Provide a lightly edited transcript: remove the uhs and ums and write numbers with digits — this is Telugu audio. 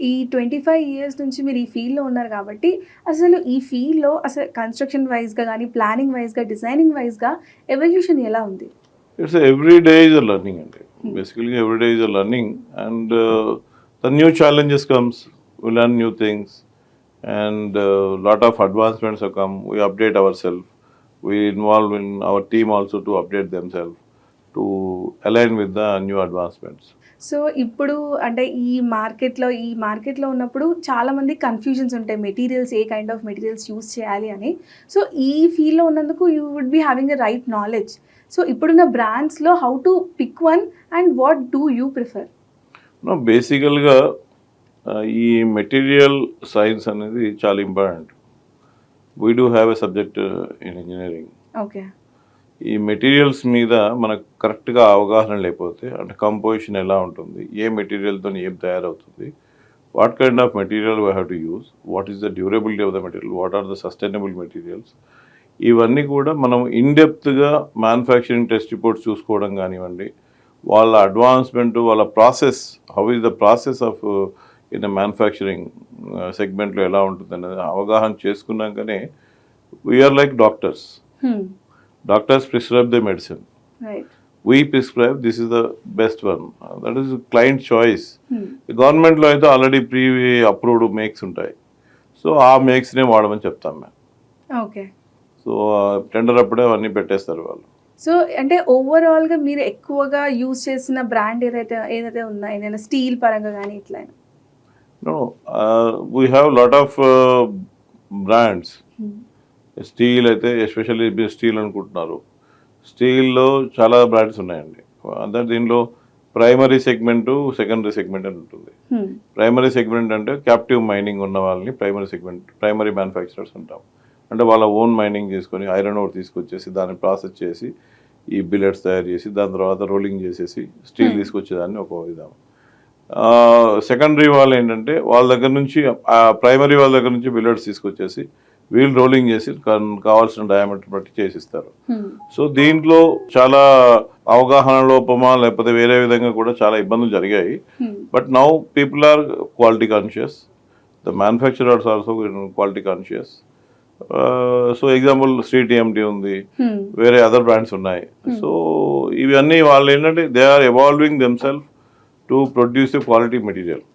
ఈ 25 ఇయర్స్ నుంచి మీరు ఈ ఫీల్డ్‌లో ఉన్నారు కాబట్టి, అసలు ఈ ఫీల్డ్‌లో అసలు కన్‌స్ట్రక్షన్ వైస్‌గా గాని, ప్లానింగ్ వైస్‌గా, డిజైనింగ్ వైస్‌గా ఎవల్యూషన్ ఎలా ఉంది? It's every day is a learning అండి. బేసికల్‌గా every day is a learning and the new challenges comes. We learn new things and lot of advancements have come. We update ourselves. We involve in our team also to update themselves to align with the new advancements. So, ఇప్పుడు అంటే ఈ మార్కెట్‌లో ఉన్నప్పుడు చాలామంది కన్‌ఫ్యూజన్స్ ఉంటాయి. మెటీరియల్స్ ఏ కైండ్ ఆఫ్ మెటీరియల్స్ యూజ్ చేయాలి అని. సో, ఈ ఫీల్డ్‌లో ఉన్నందుకు you would be having a right knowledge. So, ఇప్పుడున్న బ్రాండ్స్‌లో how to pick one and what do you prefer? బేసికల్గా ఈ మెటీరియల్ సైన్స్ అనేది చాలా important. We do have a subject in engineering. Okay. ఈ మెటీరియల్స్ మీద మనకు కరెక్ట్గా అవగాహన లేకపోతే, అంటే కంపోజిషన్ ఎలా ఉంటుంది, ఏ మెటీరియల్తో ఏం తయారవుతుంది, what kind of material we have to use, what is the durability of the material, what are the sustainable materials, ఇవన్నీ కూడా మనం ఇన్డెప్త్గా మ్యానుఫ్యాక్చరింగ్ టెస్ట్ రిపోర్ట్స్ చూసుకోవడం కానివ్వండి, వాళ్ళ అడ్వాన్స్మెంట్, వాళ్ళ process, how is the process of in manufacturing సెగ్మెంట్లో ఎలా ఉంటుంది అనేది అవగాహన చేసుకున్నాకనే we are like doctors. Doctors prescribe the medicine. Right. We prescribe this is the best one. That is client choice. The government లో అయితే ఆల్రెడీ ప్రీ అప్రూవ్డ్ మేక్స్ ఉంటాయి. సో ఆ మేక్స్నే వాడమని చెప్తాం మేము. ఓకే. సో టెండర్ అప్పుడే అవన్నీ పెట్టేస్తారు వాళ్ళు. సో, అంటే ఓవరాల్‌గా మీరు ఎక్కువగా యూజ్ చేసిన బ్రాండ్ ఏదైతే ఉందా? ఏదైనా స్టీల్ పరంగా గానీ ఇట్లైనా? No, we have lot of brands. Steel అయితే ఎస్పెషల్లీ మీరు స్టీల్ అనుకుంటున్నారు. స్టీల్లో చాలా బ్రాండ్స్ ఉన్నాయండి. అంటే దీనిలో ప్రైమరీ సెగ్మెంటు, సెకండరీ సెగ్మెంట్ అని ఉంటుంది. ప్రైమరీ సెగ్మెంట్ అంటే క్యాప్టివ్ మైనింగ్ ఉన్న వాళ్ళని ప్రైమరీ మ్యానుఫ్యాక్చరర్స్ అంటాం. అంటే వాళ్ళ ఓన్ మైనింగ్ చేసుకొని ఐరన్ ఓర్ తీసుకొచ్చేసి దాన్ని ప్రాసెస్ చేసి ఈ బిల్లెట్స్ తయారు చేసి దాని తర్వాత రోలింగ్ చేసేసి స్టీల్ తీసుకొచ్చేదాన్ని ఒక విధానం. సెకండరీ వాళ్ళు ఏంటంటే వాళ్ళ దగ్గర నుంచి ప్రైమరీ వాళ్ళ దగ్గర నుంచి బిల్లెట్స్ తీసుకొచ్చేసి వీల్ రోలింగ్ చేసి కావాల్సిన డయామీటర్ బట్టి చేసిస్తారు. సో దీంట్లో చాలా అవగాహన లోపమా లేకపోతే వేరే విధంగా కూడా చాలా ఇబ్బందులు జరిగాయి. But now people are quality conscious, the manufacturers also quality conscious. So example TMT ఉంది, వేరే అదర్ బ్రాండ్స్ ఉన్నాయి. సో ఇవన్నీ వాళ్ళు ఏంటంటే they are evolving themselves to produce a quality material.